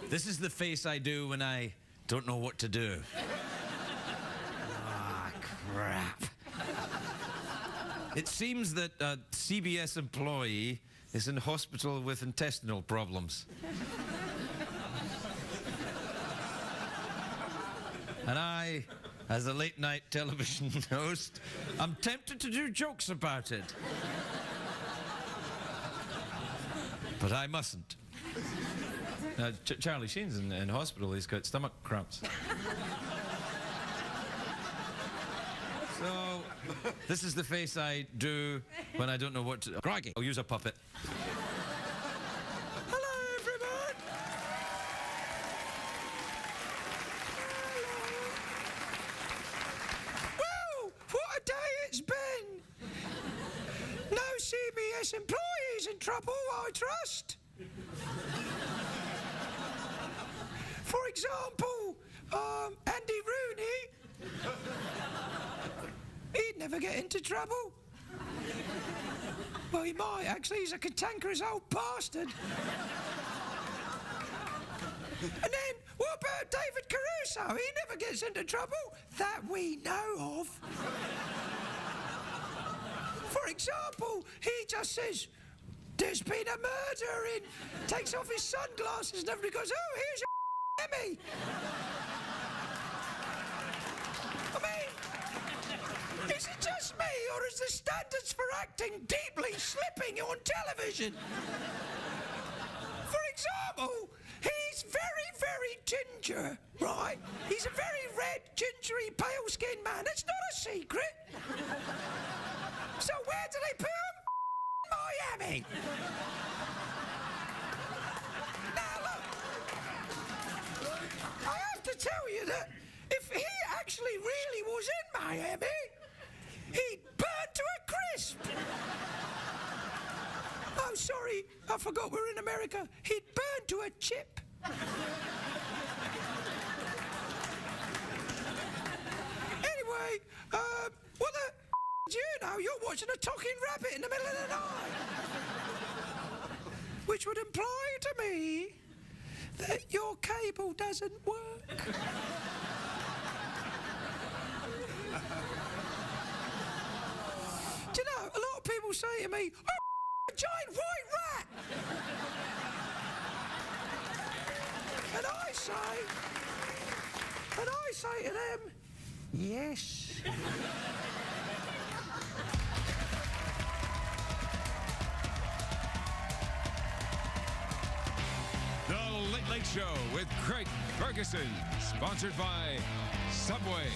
This is the face I do when I don't know what to do. Ah, crap. It seems that a CBS employee is in hospital with intestinal problems. And I, as a late-night television host, I'm tempted to do jokes about it. But I mustn't. Charlie Sheen's in hospital. He's got stomach cramps. So, this is the face I do when I don't know what to... Crikey, I'll use a puppet. Hello, everyone! Hello. Whoa, what a day it's been! No CBS employees in trouble, I trust. For example, Andy Rooney. He'd never get into trouble. Well, he might, actually. He's a cantankerous old bastard. And then, what about David Caruso? He never gets into trouble that we know of. For example, he just says, there's been a murder in... Takes off his sunglasses and everybody goes, oh, here's your Emmy. I mean, is it just me, or is the standards for acting deeply slipping on television? For example, he's very, very ginger, right? He's a very red, gingery, pale-skinned man. It's not a secret. So where do they put him? Miami. Now look, I have to tell you that if he actually really was in Miami, he'd burn to a crisp. Oh, sorry, I forgot we're in America. He'd burn to a chip. Anyway, what the do you know? You're watching a talking rabbit in the middle of the night. Which would imply to me that your cable doesn't work. Do you know, a lot of people say to me, oh, a giant white rat. And I say to them, yes. The Late Late Show with Craig Ferguson, sponsored by Subway.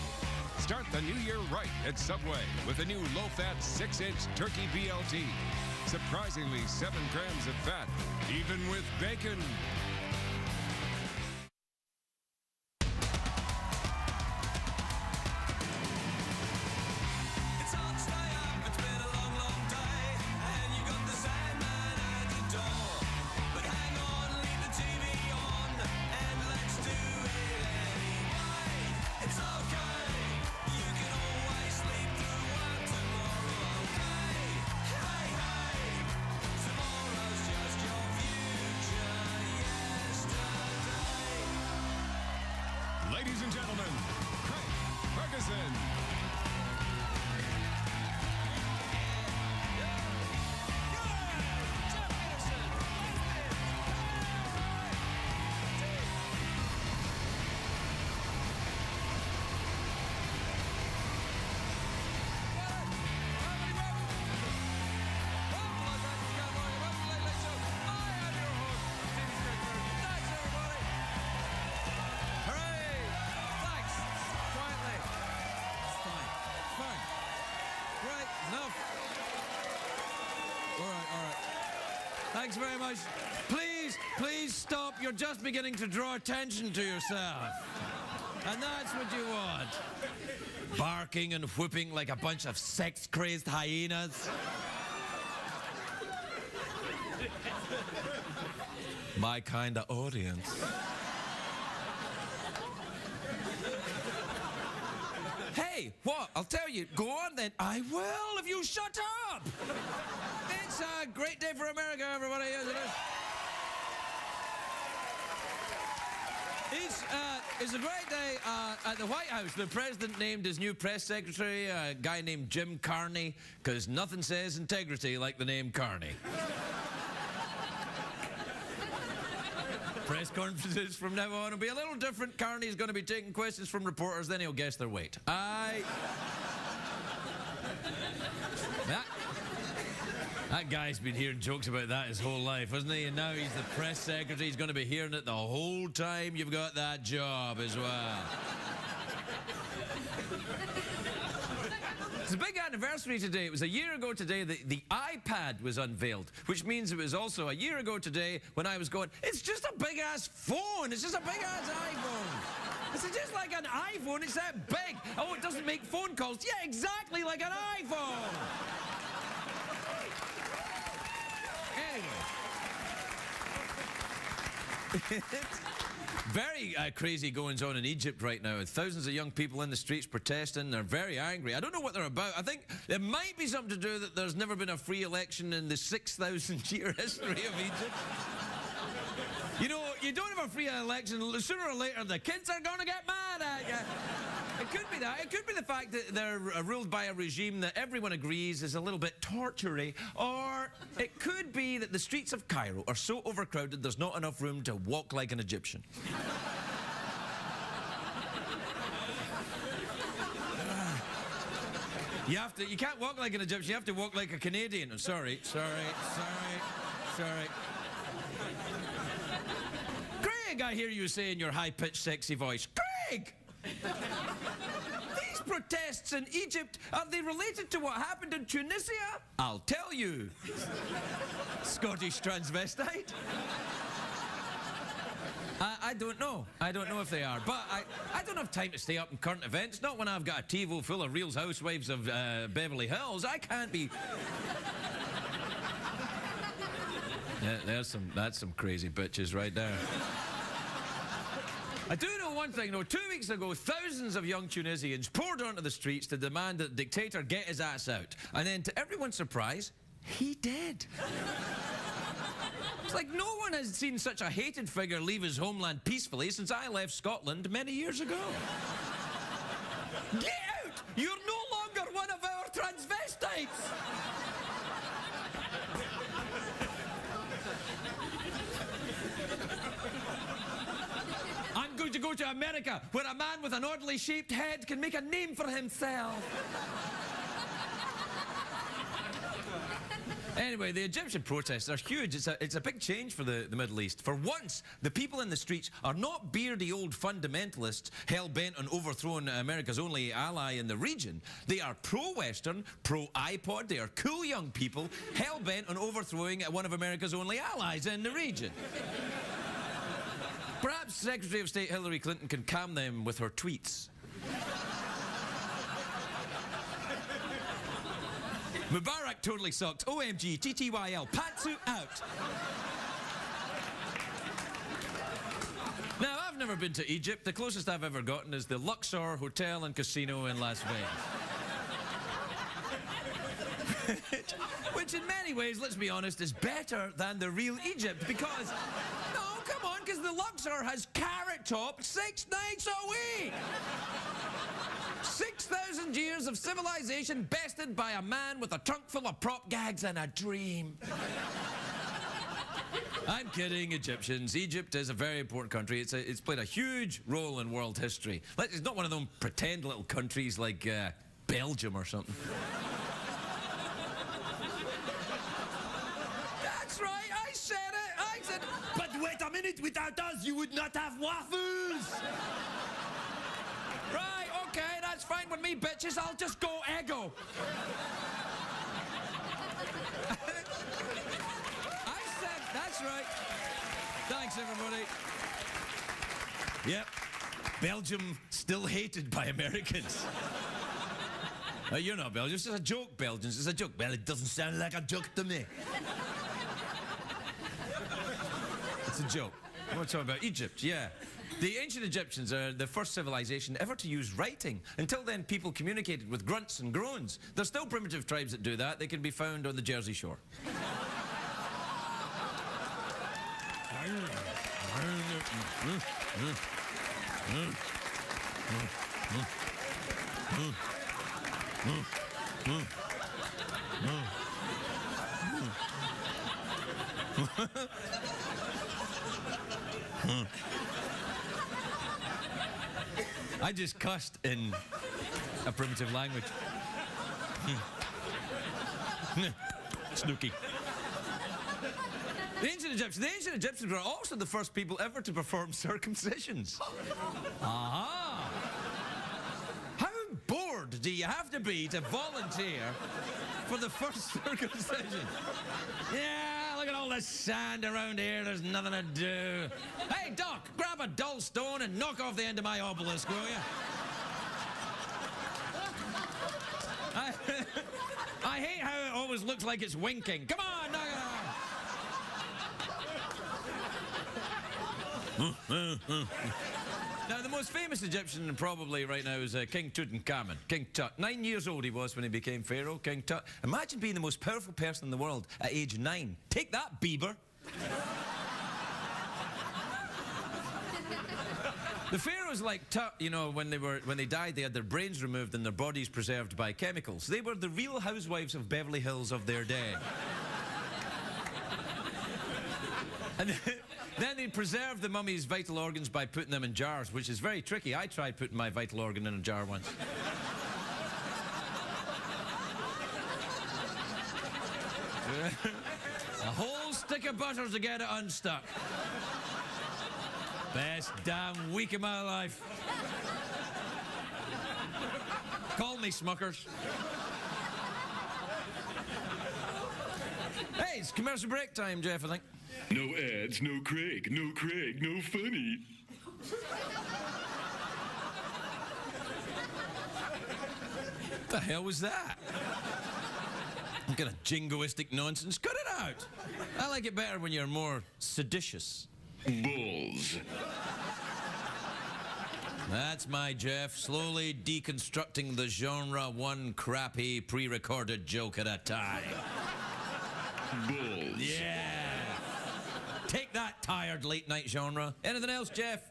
Start the new year right at Subway with a new low-fat 6-inch turkey BLT. Surprisingly 7 grams of fat, even with bacon. Ladies and gentlemen, Craig Ferguson. Thanks very much. Please stop. You're just beginning to draw attention to yourself. And that's what you want. Barking and whooping like a bunch of sex-crazed hyenas. My kind of audience. Hey, what? I'll tell you. Go on then. I will if you shut up. It's a great day for America, everybody. Yes, it is. It's a great day at the White House. The president named his new press secretary a guy named Jim Carney, because nothing says integrity like the name Carney. Press conferences from now on will be a little different. Carney's going to be taking questions from reporters, then he'll guess their weight. That guy's been hearing jokes about that his whole life, hasn't he? And now he's the press secretary. He's going to be hearing it the whole time you've got that job as well. It's a big anniversary today. It was a year ago today that the iPad was unveiled, which means it was also a year ago today when I was going, it's just a big-ass phone. It's just a big-ass iPhone. It's just like an iPhone. It's that big. Oh, it doesn't make phone calls. Yeah, exactly like an iPhone. Anyway. Very crazy goings on in Egypt right now. Thousands of young people in the streets protesting. They're very angry. I don't know what they're about. I think it might be something to do that there's never been a free election in the 6,000-year history of Egypt. You know, you don't have a free election, sooner or later the kids are going to get mad at you. It could be that. It could be the fact that they're ruled by a regime that everyone agrees is a little bit tortury. Or it could be that the streets of Cairo are so overcrowded there's not enough room to walk like an Egyptian. You can't walk like an Egyptian, you have to walk like a Canadian. Sorry. Greg, I hear you say in your high-pitched, sexy voice, Greg! These protests in Egypt, are they related to what happened in Tunisia? I'll tell you. Scottish transvestite? I don't know. I don't know if they are. But I don't have time to stay up in current events. Not when I've got a TiVo full of Real Housewives of Beverly Hills. I can't be... Yeah, that's some crazy bitches right there. I do know one thing, though. 2 weeks ago, thousands of young Tunisians poured onto the streets to demand that the dictator get his ass out. And then, to everyone's surprise, he did. It's like no one has seen such a hated figure leave his homeland peacefully since I left Scotland many years ago. Get out! You're no longer one of our transvestites! I'm going to go to America, where a man with an oddly shaped head can make a name for himself. Anyway, the Egyptian protests are huge. It's a big change for the Middle East. For once, the people in the streets are not beardy old fundamentalists hell-bent on overthrowing America's only ally in the region. They are pro-Western, pro-iPod. They are cool young people hell-bent on overthrowing one of America's only allies in the region. Perhaps Secretary of State Hillary Clinton can calm them with her tweets. Mubarak totally sucked. OMG, TTYL, pantsuit out. Now, I've never been to Egypt. The closest I've ever gotten is the Luxor Hotel and Casino in Las Vegas. Which in many ways, let's be honest, is better than the real Egypt because... No, come on, because the Luxor has Carrot Top 6 nights a week. 6,000 years of civilization bested by a man with a trunk full of prop gags and a dream. I'm kidding, Egyptians. Egypt is a very important country. It's played a huge role in world history. It's not one of them pretend little countries like Belgium or something. That's right, I said it. But wait a minute, without us you would not have waffles. Right, okay, that's fine with me, bitches. I'll just go ego. I said, that's right. Thanks, everybody. Yep, Belgium still hated by Americans. You're not Belgian. It's just a joke, Belgians. It's a joke. Well, it doesn't sound like a joke to me. It's a joke. We're talking about Egypt, yeah. The ancient Egyptians are the first civilization ever to use writing. Until then, people communicated with grunts and groans. There's still primitive tribes that do that. They can be found on the Jersey Shore. I just cussed in a primitive language. Snooky. The ancient Egyptians were also the first people ever to perform circumcisions. Aha! How bored do you have to be to volunteer for the first circumcision? Yeah, look at all this sand around here. There's nothing to do. Hey, Doc, grab a dull stone and knock off the end of my obelisk, will you? I hate how it always looks like it's winking. Come on, knock it off. Now, the most famous Egyptian probably right now is King Tutankhamun. King Tut. 9 years old he was when he became pharaoh, King Tut. Imagine being the most powerful person in the world at age 9. Take that, Bieber. The pharaohs like Tut, you know, when they died, they had their brains removed and their bodies preserved by chemicals. They were the real housewives of Beverly Hills of their day. And then they preserved the mummy's vital organs by putting them in jars, which is very tricky. I tried putting my vital organ in a jar once. A whole stick of butter to get it unstuck. Best damn week of my life. Call me Smuckers. Hey, it's commercial break time, Jeff, I think. No ads, no Craig, no funny. What the hell was that? What kind of jingoistic nonsense? Cut it out. I like it better when you're more seditious. Bulls. That's my Jeff, slowly deconstructing the genre one crappy pre-recorded joke at a time. Bulls. Yeah. Take that, tired late-night genre. Anything else, Jeff?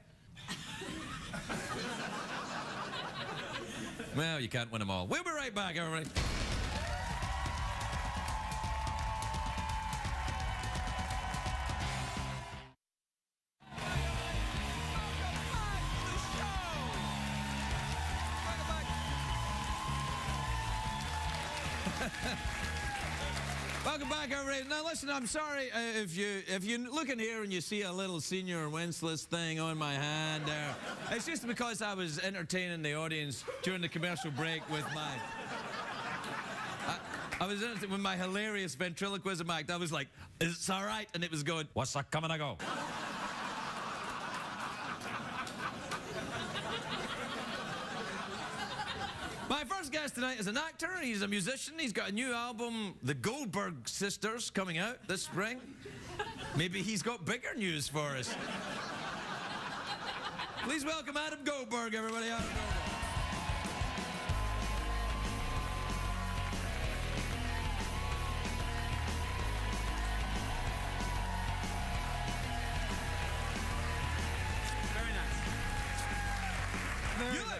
Well, you can't win them all. We'll be right back, everybody. Welcome back, everybody. Now, listen, I'm sorry if you look in here and you see a little Senior Wenceslas thing on my hand there. It's just because I was entertaining the audience during the commercial break with my... I was entertaining with my hilarious ventriloquism act. I was like, it's all right, and it was going, what's that coming? I go. My first guest tonight is an actor, he's a musician, he's got a new album, The Goldberg Sisters, coming out this spring. Maybe he's got bigger news for us. Please welcome Adam Goldberg, everybody. Adam Goldberg.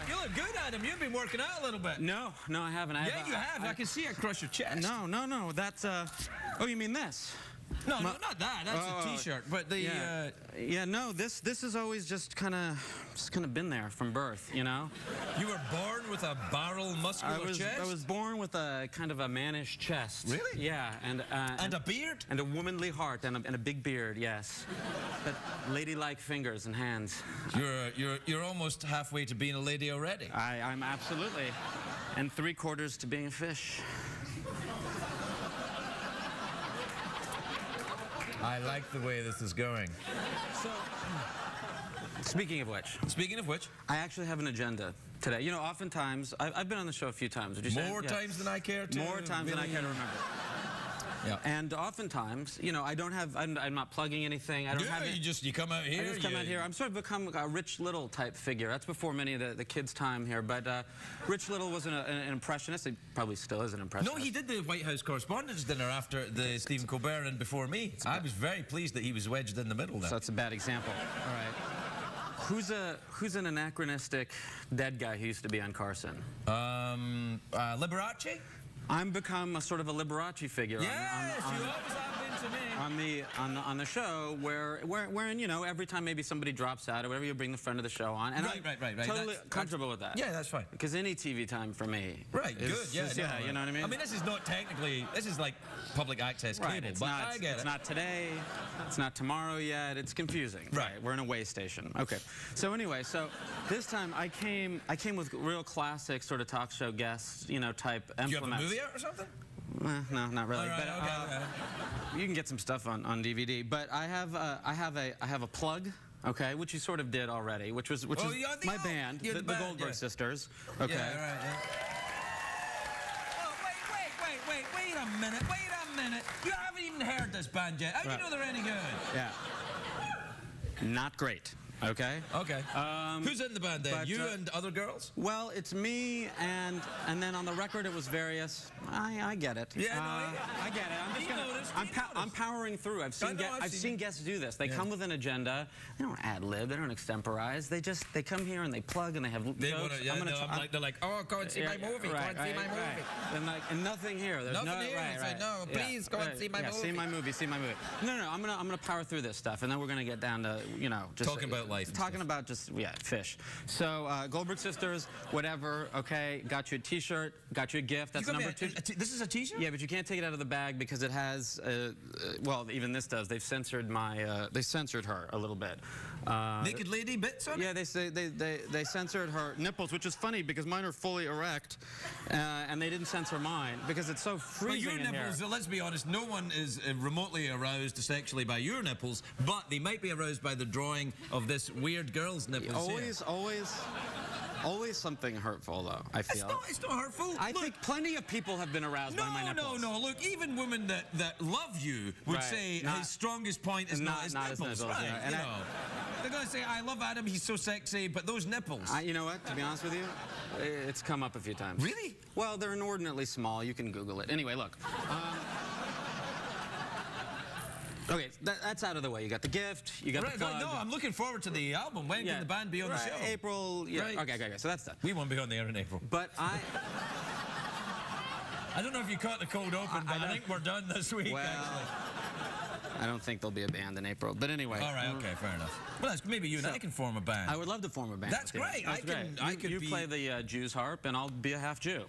You look good, Adam. You've been working out a little bit. No, I haven't. Yeah, you have. I can see it across your chest. No. That's, oh, you mean this? No, not that. That's a T-shirt. But the, yeah, no, this has always just kind of been there from birth, you know? You were born with a barrel muscular chest? I was born with a kind of a mannish chest. Really? Yeah, and a beard? And a womanly heart and a big beard, yes. But ladylike fingers and hands. You're almost halfway to being a lady already. I'm absolutely. And 3/4 to being a fish. I like the way this is going. So, speaking of which, I actually have an agenda today. You know, oftentimes, I've been on the show a few times. Would you say? More times than I care to. More times than I care to remember. Yeah. And oftentimes, you know, I'm not plugging anything. I don't have it. You come out here. I just come out here. I'm sort of become a Rich Little type figure. That's before many of the kids' time here. But Rich Little was an impressionist. He probably still is an impressionist. No, he did the White House Correspondents' Dinner after the Stephen Colbert and before me. I was very pleased that he was wedged in the middle there. So that's a bad example. All right. Who's an anachronistic dead guy who used to be on Carson? Liberace? I'm become a sort of a Liberace figure. Yes, you always have been to me. On the show wherein, you know, every time maybe somebody drops out or whatever, you bring the friend of the show on, and Right. totally comfortable with that. Yeah, that's fine. Because any TV time for me, Right, good, yeah, no, you know what I mean. I mean, this is not technically, this is like public access cable, Right, it's but not. I get It's it. not today. It's not tomorrow yet. It's confusing. Right. We're in a way station. Okay. So anyway, so this time I came with real classic sort of talk show guest, you know, type Do you implements. have a movie out or something? No, not really. All right, but okay. you can get some stuff on DVD. But I have a plug. Okay, which you sort of did already, which is yeah, my band, yeah, the band, Goldberg yeah. sisters. Okay. Yeah, right, yeah. Oh, wait a minute. You haven't even heard this band yet. How do you know they're any good? Yeah. Not great. Okay. Okay. Who's in the band then? but, You and other girls? Well, it's me and then on the record it was various. I get it. Yeah, no, I get it. I'm powering through. I've seen guests do this. They come with an agenda. They don't ad lib. They don't extemporize. They come here and they plug and they have jokes. They're like, oh, go and see my movie. Go and see my movie. And nothing here. There's Nothing here. It's like, no, please go and see my movie. See my movie. See my movie. No. I'm gonna power through this stuff, and then we're gonna get down to just Talking about life and talking stuff. about just fish. So Goldberg sisters, whatever. Okay, got you a T-shirt, got you a gift. That's number 2. This is a T-shirt? Yeah, but you can't take it out of the bag because it has. Well, even this does. They've censored they censored her a little bit. Naked lady bits on it? Yeah, they censored her nipples, which is funny because mine are fully erect, and they didn't censor mine because it's so freezing But your in nipples, here. let's be honest, no one is remotely aroused sexually by your nipples, but they might be aroused by the drawing of this weird girl's nipples here. Always something hurtful, though, I feel. It's not hurtful. I think plenty of people have been aroused by my nipples. No. Look, even women that love you would say his strongest point is not his nipples. Right, yeah. And they're going to say, I love Adam, he's so sexy, but those nipples. You know what? To be honest with you, it's come up a few times. Really? Well, they're inordinately small. You can Google it. Anyway, look. Okay, that's out of the way. You got the gift. You got the plug. No, I'm looking forward to the album. When can the band be on the show? April. Yeah. Right. Okay. So that's done. We won't be on the air in April. But I don't know if you caught the cold open, but I think we're done this week. Well, actually. I don't think there'll be a band in April. But anyway. All right. Okay. Fair enough. Well, maybe you and I can form a band. I would love to form a band. That's great. I could you be... play the Jew's harp, and I'll be a half Jew.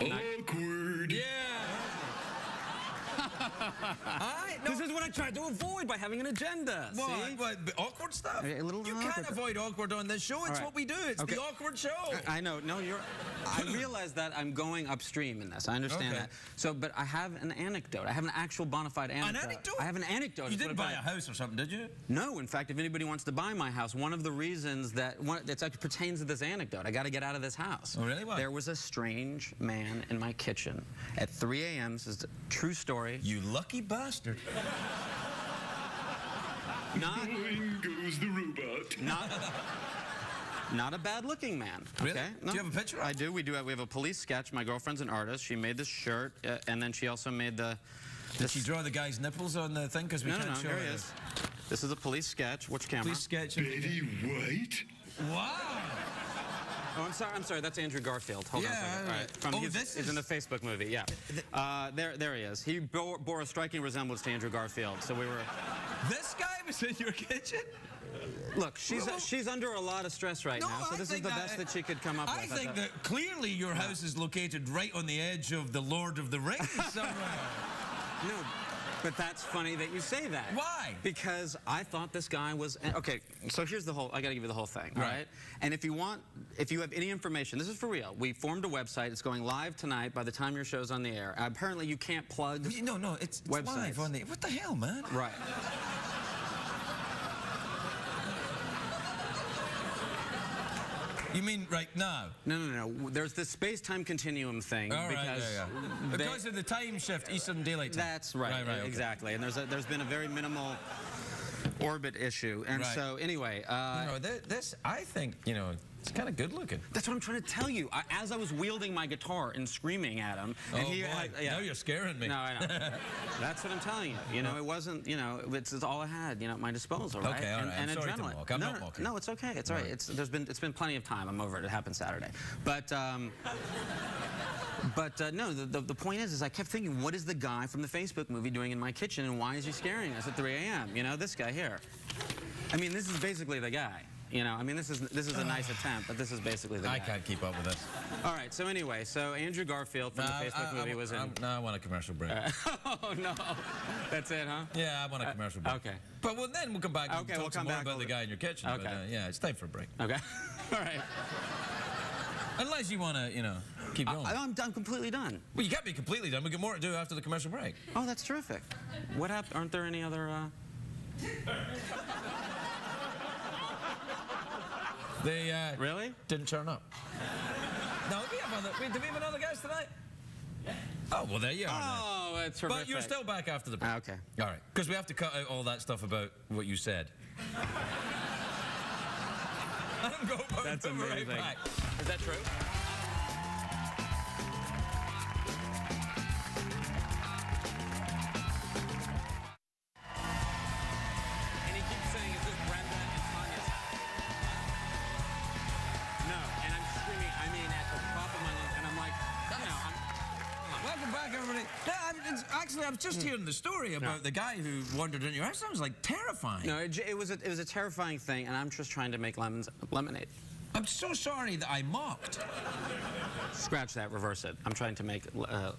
Awkward. Yeah. This is what I tried to avoid by having an agenda. What, awkward stuff? A little you awkward. can't avoid awkward on this show. It's what we do. It's the awkward show. I know. No, I realize that I'm going upstream in this. I understand that. So, but I have an anecdote. I have an actual bona fide anecdote. An anecdote? I have an anecdote. You didn't buy a house or something, did you? No. In fact, if anybody wants to buy my house, one of the reasons that actually pertains to this anecdote, I got to get out of this house. Oh, really? Why? There was a strange man in my kitchen at 3 a.m. This is a true story. You lucky bastard. Going goes the robot. Not a bad-looking man. Really? Okay? Do you have a picture of I him? do. We have a police sketch. My girlfriend's an artist. She made this shirt, and then she also made the. Did she draw the guy's nipples on the thing? Because we can't show here it. he is. This is a police sketch. Which camera? Police sketch. Betty White. Wow. Oh, I'm sorry. That's Andrew Garfield. Hold on a second. All right. He's in the Facebook movie. Yeah. There he is. He bore a striking resemblance to Andrew Garfield. So we were. This guy was in your kitchen? Look, she's under a lot of stress right now. So this is the best that she could come up with. I think that clearly your house is located right on the edge of the Lord of the Rings somewhere. No. But that's funny that you say that. Why? Because I thought this guy was... Okay, so here's the whole... I gotta give you the whole thing, all right? And if you have any information, this is for real. We formed a website. It's going live tonight by the time your show's on the air. Apparently you can't plug... No, it's live on the... What the hell, man? Right. You mean right now? No. There's this space-time continuum thing. All right, because because of the time shift, Eastern Daylight Time. That's right, okay. Exactly. And there's been a very minimal orbit issue. And so, anyway... I think, It's kind of good looking. That's what I'm trying to tell you. As I was wielding my guitar and screaming at him, and Oh, he, boy. Now you're scaring me. No, I know. That's what I'm telling you. You know, it wasn't. You know, it's all I had. You know, at my disposal, right? Okay, all right. And I'm sorry to adrenaline. mock. I'm not mocking. No, it's okay. It's all right. It's been plenty of time. I'm over it. It happened Saturday. But no, the point is I kept thinking, what is the guy from the Facebook movie doing in my kitchen, and why is he scaring us at 3 a.m.? You know, this guy here. I mean, this is basically the guy. You know, I mean, this is a nice attempt, but this is basically the guy. I can't keep up with this. All right, so anyway, so Andrew Garfield from the Facebook movie was in... No, I want a commercial break. Oh, no. That's it, huh? Yeah, I want a commercial break. Okay. But then we'll come back and talk some more about the guy in your kitchen. Okay. But, yeah, it's time for a break. Okay. All right. Unless you want to, you know, keep going. I'm completely done. Well, you can't be completely done. We got more to do after the commercial break. Oh, that's terrific. What happened? Aren't there any other... They Really? didn't turn up. No, do we have another guest tonight? Oh, well, there you are. Oh, that's terrific. But you're still back after the break. Okay. All right. Because we have to cut out all that stuff about what you said. That's amazing. Right back. Is that true? And he keeps saying, is this Brenda and Tanya's house? No, and I'm screaming, I mean, at the top of my lungs, and I'm like, you know, Welcome back, everybody. Actually, I was just hearing the story about the guy who wandered into your house. That was like terrifying. No, it was a terrifying thing, and I'm just trying to make lemonade. I'm so sorry that I mocked. Scratch that, reverse it. I'm trying to make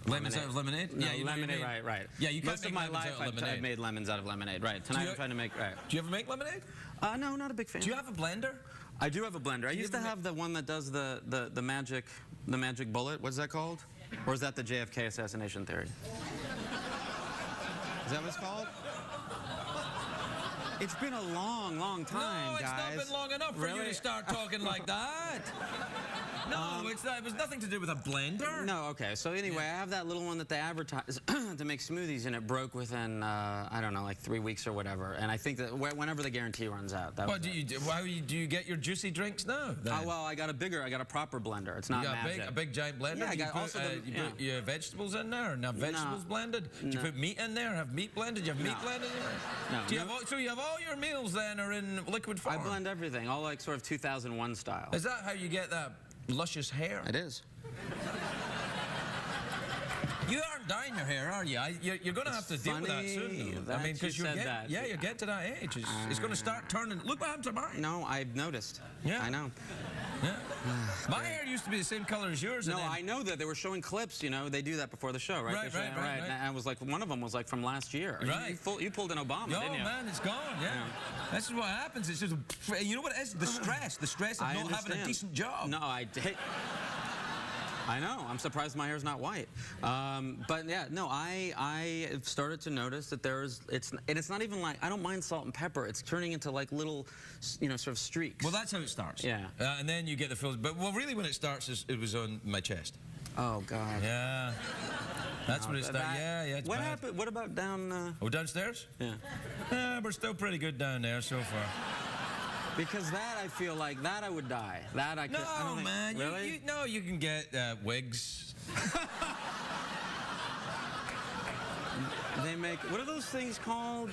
Lemons out of lemonade? No, Yeah, you know what I lemonade, mean? right. Yeah, you can't Most of make my lemons life, out of lemonade. I've made lemons out of lemonade, right. Tonight I'm trying to make, right. Do you ever make lemonade? No, not a big fan. Do you have a blender? I do have a blender. I used to have the one that does the magic bullet. What's that called? Or is that the JFK assassination theory? Is that what it's called? It's been a long, long time, no, it's guys. not been long enough for you to start talking like that. No, it was nothing to do with a blender. No, okay. So anyway, I have that little one that they advertise to make smoothies, and it broke within, I don't know, like 3 weeks or whatever. And I think that whenever the guarantee runs out, that What do you do? How do you get your juicy drinks now? well, I got a proper blender. It's not magic. A big giant blender? Yeah, I Do you got put, also you put your vegetables in there, and have vegetables blended? Do you put meat in there? Have meat blended? Do you have meat blended in there? No. Do you have so you have all your meals then are in liquid form? I blend everything, all like sort of 2001 style. Is that how you get that luscious hair? It is. You aren't dyeing your hair, are you? You're going to have to deal with that soon, though. I mean, because you're getting to that age. It's going to start turning. Look what happened to mine. No, I've noticed. Yeah. I know. Yeah. My hair used to be the same color as yours. No, and then, I know that. They were showing clips, you know. They do that before the show, right? Right. And I was like, one of them was like from last year. Right. You pulled an Obama, didn't you? Oh, man, it's gone, yeah. This is what happens. It's just, you know what it is? The stress. The stress of not having a decent job. No, I know. I'm surprised my hair's not white. But yeah, no, I started to notice that it's not even like, I don't mind salt and pepper. It's turning into like little, you know, sort of streaks. Well, that's how it starts. Yeah. And then you get the feels. But well, really, when it starts, it was on my chest. Oh God. Yeah. That's when it started. Yeah, it's What bad. happened? What about down? Oh, downstairs? Yeah. We're still pretty good down there so far. Because that, I feel like, that I would die. That I could. No, I don't think, man. Really? You can get wigs. They make, what are those things called?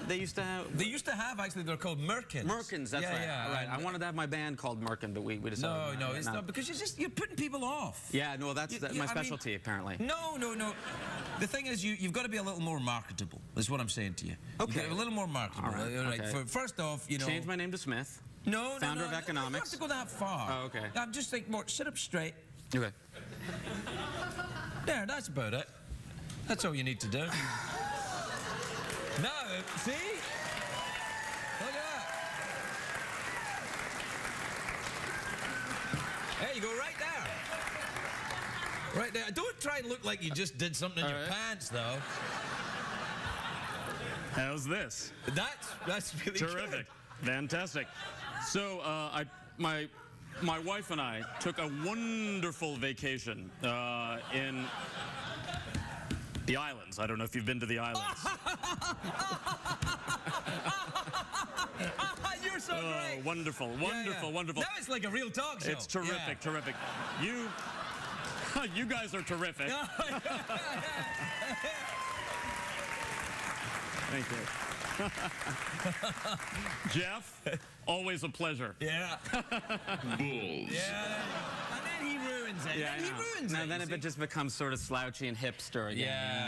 They used to have? They used to have, actually, they're called merkins. Merkins, that's right. Yeah, right. I wanted to have my band called Merkin, but we decided. No, it's not, because you're putting people off. Yeah, no, that's my specialty, apparently. No. The thing is, you've got to be a little more marketable, is what I'm saying to you. Okay. A little more marketable. All right, okay. First off, you know... Change my name to Smith. No, Founder of economics. You don't have to go that far. Oh, okay. I'm just like more, sit up straight. Okay. There, that's about it. That's all you need to do. Now, see? Look at that. There you go, right there. Right there. Don't try and look like you just did something in your pants, though. How's this? That's really Terrific. good. Fantastic. So, my wife and I took a wonderful vacation in the islands. I don't know if you've been to the islands. You're so great. Wonderful, wonderful, wonderful. Now it's like a real talk show. It's terrific, terrific. You guys are terrific. Thank you. Jeff, always a pleasure. Yeah. Bulls. Yeah. And then he ruins it. Yeah, Then he ruins it. Then you it see. just becomes sort of slouchy and hipster again.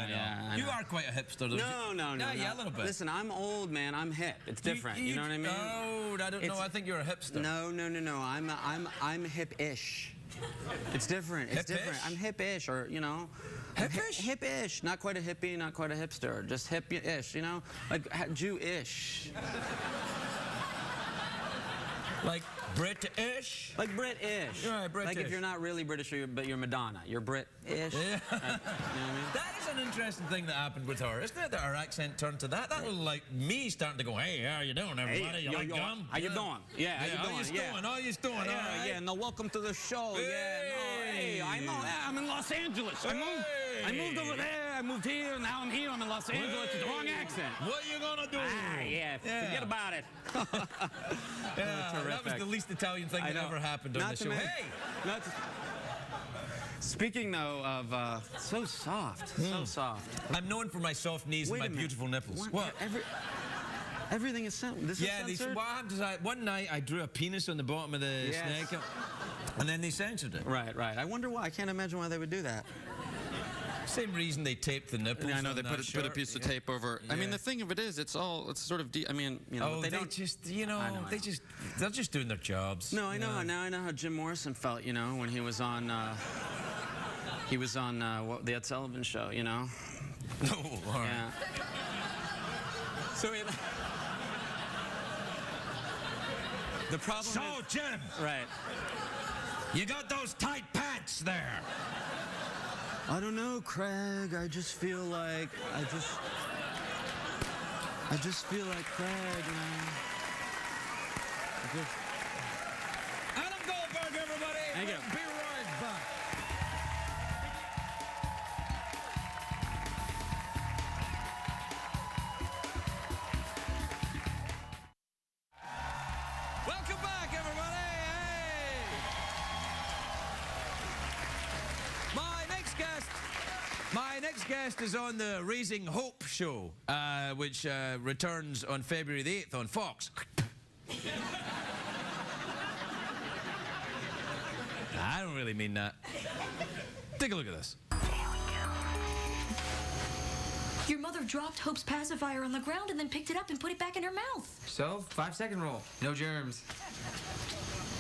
Yeah, I You know. are quite a hipster, though. No. Yeah, a little bit. Listen, I'm old, man. I'm hip. It's different. You know what I mean? No, I don't know. I think you're a hipster. No. I'm hip-ish. It's different. It's different. Hip-ish? I'm hip-ish, or you know. Hip-ish? Hip-ish. Not quite a hippie, not quite a hipster. Just hip-ish. You know, like Jew-ish. Like British? Like Brit-ish. Right, Like British. if you're not really British, but you're Madonna. You're Brit-ish. Yeah. You know what I mean? That is an interesting thing that happened with her, isn't it? That her accent turned to that. That was like me starting to go, hey, how you doing, everybody? You like gum? How you doing? Yeah, how you doing? How you doing? How you doing? All right. Yeah, no, welcome to the show. Hey. I know. I'm in Los Angeles. I moved over there. I moved here. Now I'm here. I'm in Los Angeles. It's the wrong accent. What you gonna do? Forget about it. Yeah, that was the least Italian thing that ever happened on the show. Hey! Speaking, though, of so soft, so soft. I'm known for my soft knees and my beautiful nipples. What? Everything is censored. This is censored? What happened is one night I drew a penis on the bottom of the snake, and then they censored it. Right. I wonder why. I can't imagine why they would do that. Same reason they taped the nipples. I know on they that put a shirt. piece of tape over. I mean, the thing of it is, it's sort of. I mean, you know, They don't. just, you know, I know. they're just doing their jobs. No, I know. Now I know how Jim Morrison felt. You know, when he was on. The Ed Sullivan Show. You know. No, all right. Yeah. So the problem So, is, Jim, right. you got those tight pants there. I don't know, Craig. I just feel like Craig, you know. Adam Goldberg, everybody. Thank you. We'll be right back. Welcome back, everybody. Hey. My next guest is on the Raising Hope show, which returns on February the 8th on Fox. I don't really mean that. Take a look at this. Your mother dropped Hope's pacifier on the ground and then picked it up and put it back in her mouth. So, 5-second rule. No germs.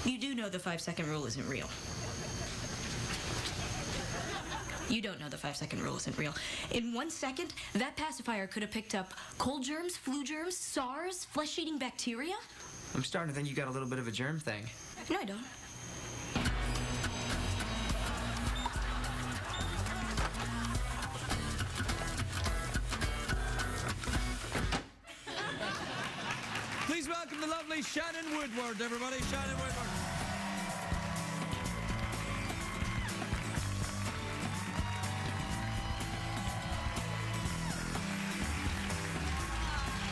You do know the 5-second rule isn't real. You don't know the 5-second rule isn't real. In 1 second, that pacifier could have picked up cold germs, flu germs, SARS, flesh-eating bacteria. I'm starting to think you got a little bit of a germ thing. No, I don't. Please welcome the lovely Shannon Woodward, everybody. Shannon Woodward.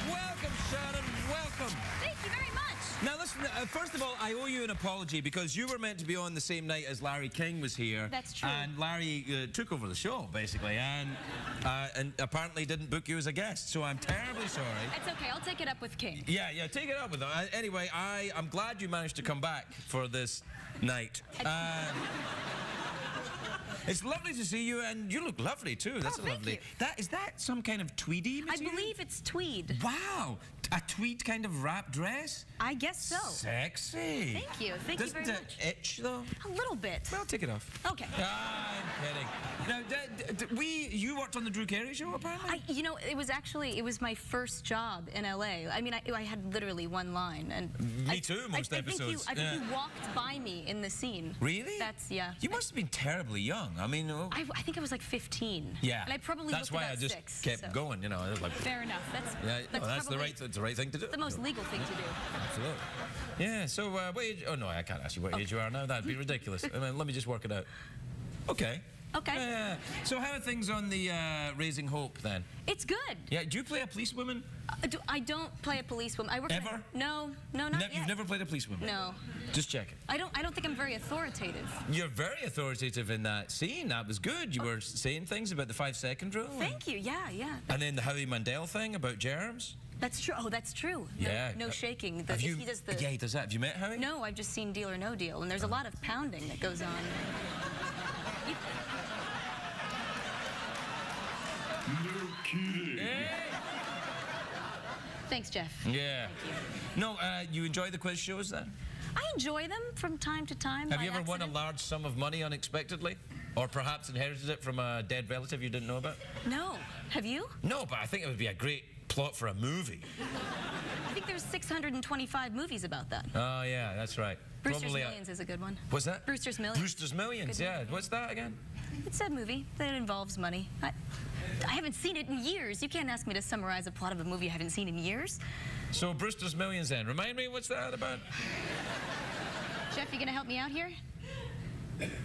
Welcome, Shannon. Welcome. Thank you very much. Now, listen, first of all, I owe you an apology because you were meant to be on the same night as Larry King was here. That's true. And Larry took over the show, basically, and apparently didn't book you as a guest, so I'm terribly sorry. It's okay. I'll take it up with King. Yeah, take it up with him. Anyway, I'm glad you managed to come back for this night. It's lovely to see you, and you look lovely, too. That's thank lovely. you. Is that some kind of tweedy I material? believe it's tweed. Wow, a tweed kind of wrap dress? I guess so. Sexy. Thank you. Thank you very Doesn't much. it itch, though? A little bit. Well, take it off. Okay. I'm kidding. Now, you worked on the Drew Carey show, apparently? It was my first job in LA. I mean, I had literally one line, and Me too, most episodes. I think you walked by me in the scene. Really? Yeah. You must have been terribly young. I mean, I think I was like 15. yeah. And I probably That's looked why about I just 6, kept so. going. You know, I was like. Fair enough. That's That's the right thing to do. the most legal thing to do. Absolutely. Yeah. So, what age? Oh no, I can't ask you what age you are now. That'd be ridiculous. I mean, let me just work it out. Okay. Okay. Yeah. So how are things on the Raising Hope then? It's good. Yeah. Do you play a policewoman? I don't play a policewoman. I work. Ever? No, not yet. You've never played a policewoman? No. Just checking. I don't think I'm very authoritative. You're very authoritative in that scene. That was good. You were saying things about the 5-second rule. Thank you. Yeah. And then the Howie Mandel thing about germs. That's true. Oh, that's true. Yeah. No shaking. Have you, he does the. Yeah, he does that. Have you met Howie? No, I've just seen Deal or No Deal, and there's a lot of pounding that goes on. No kidding. Thanks, Jeff. Yeah. Thank you. No, you enjoy the quiz shows then? I enjoy them from time to time. Have by you ever won a accident. large sum of money unexpectedly? Or perhaps inherited it from a dead relative you didn't know about? No. Have you? No, but I think it would be a great plot for a movie. I think there's 625 movies about that. Oh, yeah, that's right. Brewster's Probably Millions is a good one. What's that? Brewster's Millions. Brewster's Millions, Good yeah. movie. What's that again? It's a movie that involves money. I haven't seen it in years. You can't ask me to summarize a plot of a movie I haven't seen in years. So Brewster's Millions then. Remind me, what's that about? Jeff, you gonna help me out here?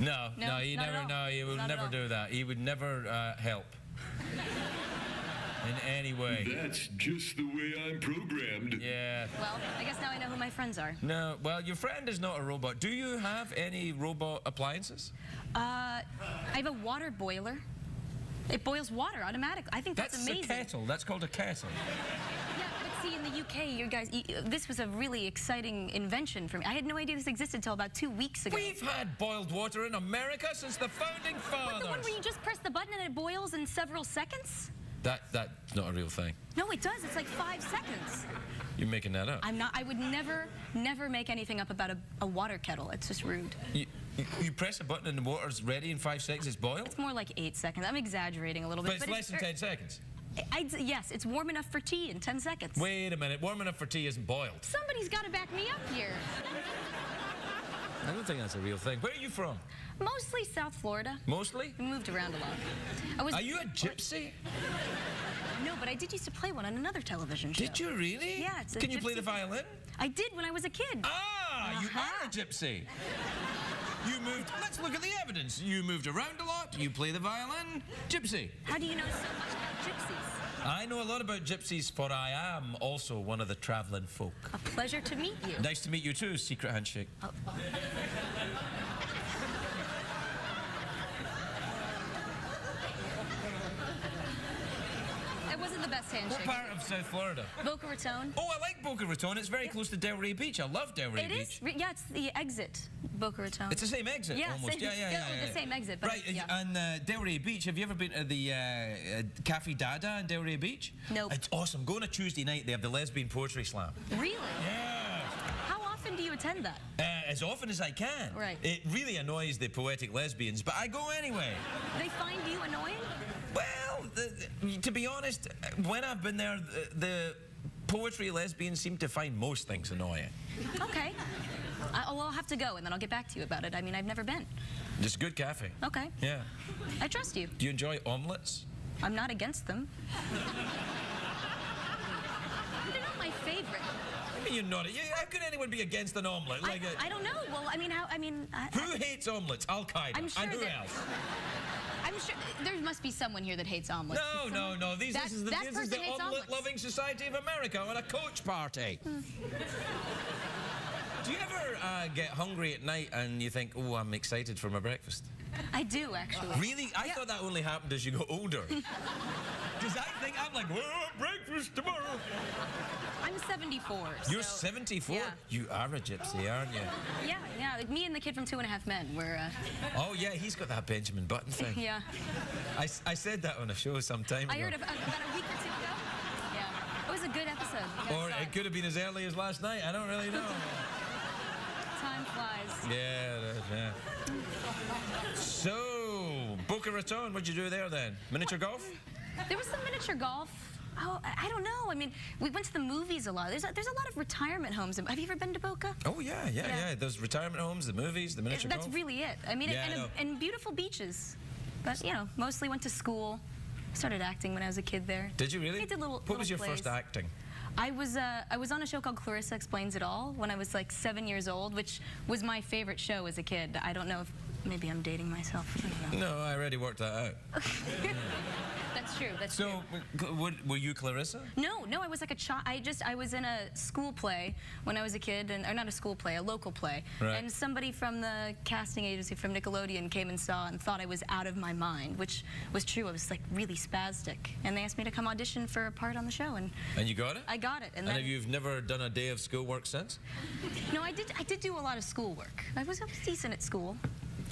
No, No, he not at never, all. no, he would Not at never all. do that. He would never help. In any way. That's just the way I'm programmed. Yeah. Well, I guess now I know who my friends are. No, well, your friend is not a robot. Do you have any robot appliances? I have a water boiler. It boils water automatically. I think that's amazing. a kettle. That's called a kettle. Yeah, but see, in the UK, you guys, this was a really exciting invention for me. I had no idea this existed until about 2 weeks ago. We've had boiled water in America since the founding fathers. What, the one where you just press the button and it boils in several seconds? That's not a real thing. No, it does. It's like 5 seconds. You're making that up. I'm not. I would never make anything up about a water kettle. It's just rude. You press a button and the water's ready in 5 seconds, it's boiled? It's more like 8 seconds. I'm exaggerating a little bit. But it's less than 10 seconds. Yes, it's warm enough for tea in 10 seconds. Wait a minute, warm enough for tea isn't boiled. Somebody's got to back me up here. I don't think that's a real thing. Where are you from? Mostly South Florida. Mostly? We moved around a lot. Are you a gypsy? No, but I did used to play one on another television show. Did you really? Yeah, it's a Can you play gypsy the violin? I did when I was a kid. Ah, you are a gypsy. You moved, let's look at the evidence. You moved around a lot, you play the violin, gypsy. How do you know so much about gypsies? I know a lot about gypsies, for I am also one of the traveling folk. A pleasure to meet you. Nice to meet you too, secret handshake. Oh. That wasn't the best What handshake. part of South Florida? Boca Raton. Oh, I like Boca Raton. It's very close to Delray Beach. I love Delray It Beach. is? Yeah, it's the exit, Boca Raton. It's the same exit, Yeah, almost. same- Yeah. the same exit, but right, yeah. and Delray Beach, have you ever been to the Cafe Dada in Delray Beach? Nope. It's awesome. Go on a Tuesday night, they have the lesbian poetry slam. Really? Yeah. How often do you attend that? As often as I can. Right. It really annoys the poetic lesbians, but I go anyway. They find you annoying? Well, to be honest, when I've been there, the poetry lesbians seem to find most things annoying. Okay. I'll have to go, and then I'll get back to you about it. I mean, I've never been. Just good cafe. Okay. Yeah. I trust you. Do you enjoy omelets? I'm not against them. They're not my favorite. I mean, you're not. How could anyone be against an omelet? Like I don't know. Well, I mean, who hates omelets? Al-Qaeda. I'm sure and who that- else? I'm sure there must be someone here that hates omelets. No. This is the person hates Omelette-Loving Society of America on a coach party. Do you ever get hungry at night and you think, oh, I'm excited for my breakfast? I do, actually. Really? I thought that only happened as you got older. Because I think I'm like, well, breakfast tomorrow. I'm 74. You're so, 74? Yeah. You are a gypsy, aren't you? Yeah. Like me and the kid from 2.5 Men. We're. Oh, yeah, he's got that Benjamin Button thing. Yeah. I said that on a show some time ago. I heard about a week or two ago. Yeah. It was a good episode. Or it could have been as early as last night. I don't really know. Time flies. Yeah. So, Boca Raton, what'd you do there then? Miniature golf? There was some miniature golf. Oh, I don't know. I mean, we went to the movies a lot. There's a lot of retirement homes. Have you ever been to Boca? Oh, yeah. Those retirement homes, the movies, the miniature golf. That's really it. I mean, and beautiful beaches. But, mostly went to school. Started acting when I was a kid there. Did you really? I did little What was your plays. first acting? I was on a show called Clarissa Explains It All when I was like 7 years old, which was my favorite show as a kid. I don't know if maybe I'm dating myself. I don't know. No, I already worked that out. That's true. That's So, true. were you Clarissa? No, I was like a child. I was in a school play when I was a kid, or not a school play, a local play. Right. And somebody from the casting agency from Nickelodeon came and saw and thought I was out of my mind, which was true. I was like really spastic, and they asked me to come audition for a part on the show, and And you got it? I got it. And then, you've never done a day of schoolwork since? no, I did do a lot of schoolwork. I was decent at school.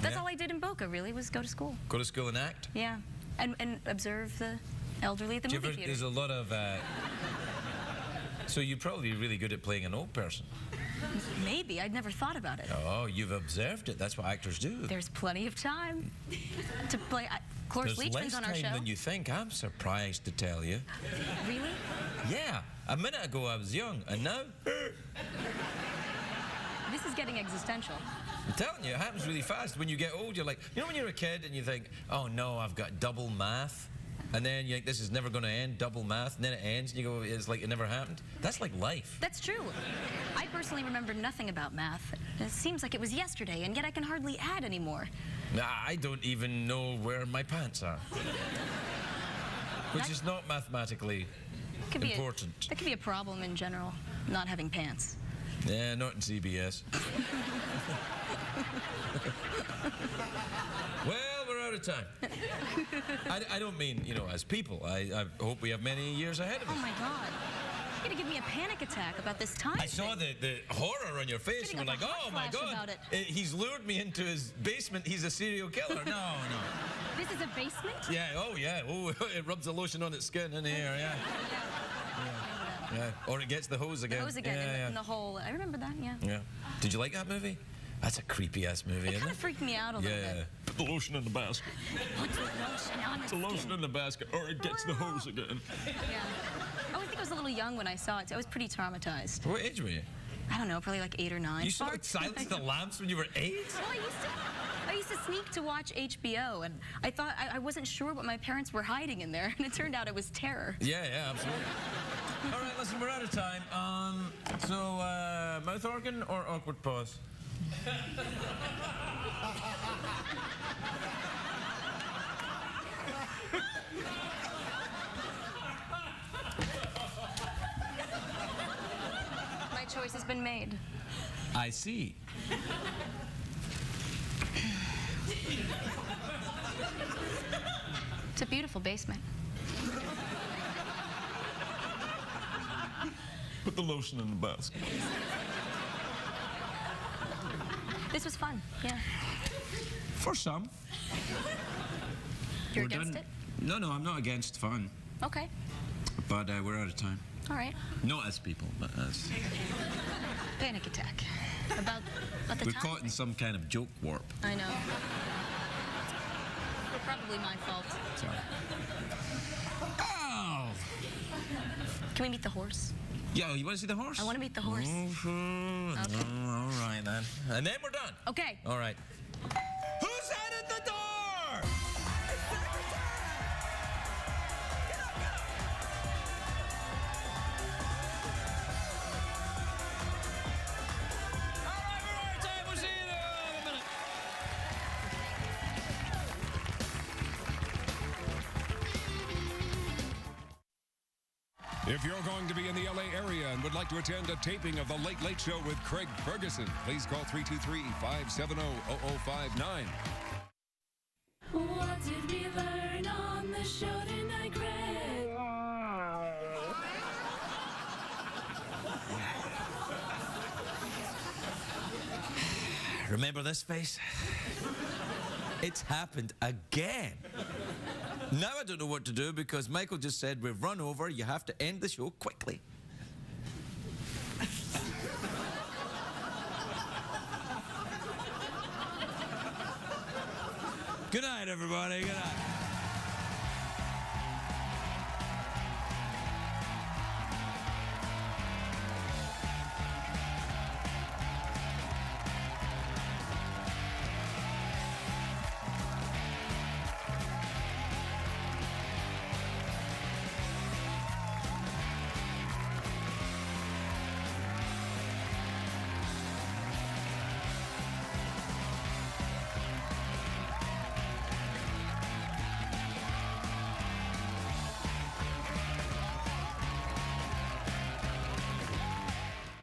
That's Yeah? all I did in Boca, really, was go to school. Go to school and act? Yeah, and observe the elderly at the movie theater. There's a lot of... So you're probably really good at playing an old person. Maybe. I'd never thought about it. Oh, you've observed it. That's what actors do. There's plenty of time to play. Cloris There's less Leachman's on our time show. than you think. I'm surprised to tell you. Really? Yeah. A minute ago I was young, and now... This is getting existential. I'm telling you, it happens really fast. When you get old, you're like... You know when you're a kid and you think, oh no, I've got double math? And then you think, this is never going to end, double math, and then it ends, and you go, it's like it never happened. That's like life. That's true. I personally remember nothing about math. It seems like it was yesterday, and yet I can hardly add anymore. I don't even know where my pants are. Which is not mathematically important. That could be a problem in general, not having pants. Yeah, not in CBS. Well, we're out of time. I don't mean, you know, as people. I hope we have many years ahead of us. Oh my God. You're gonna give me a panic attack about this time. I saw the horror on your face. You were like, oh my God. He's lured me into his basement. He's a serial killer. No. This is a basement? Yeah, oh yeah. Oh, it rubs the lotion on its skin in here, yeah. Yeah. Or it gets the hose again. The hose again in the hole. I remember that, yeah. Yeah. Did you like that movie? That's a creepy ass movie, It isn't kind it? of freaked me out a little bit. Put the lotion in the basket. Put the lotion on Put the lotion in the basket, or it gets the hose again. Yeah. I think I was a little young when I saw it, so I was pretty traumatized. What age were you? I don't know, probably like 8 or 9. You saw Silence of the Lambs when you were 8? Well, I used to sneak to watch HBO, and I thought I wasn't sure what my parents were hiding in there, and it turned out it was terror. Yeah, absolutely. All right, listen, we're out of time. So, mouth organ or awkward pause? My choice has been made. I see. It's a beautiful basement. Put the lotion in the basket. This was fun, yeah. For some. You're against it? No, I'm not against fun. Okay, But we're out of time. all right. Not as people, but as... Panic attack. About the We're time. caught in some kind of joke warp. I know. Probably my fault. Sorry. Oh! Can we meet the horse? Yeah, you want to see the horse? I want to meet the horse. Okay. All right, then. And then we're done. Okay. All right. Who's at the door? All right, we're out of time. We'll see you in a minute. If you're going to be in the LA area and would like to attend a taping of The Late Late Show with Craig Ferguson, please call 323-570-0059. What did we learn on the show tonight, Craig? Remember this face? It's happened again. Now I don't know what to do because Michael just said we've run over, you have to end the show quickly. Good night, everybody. Good night.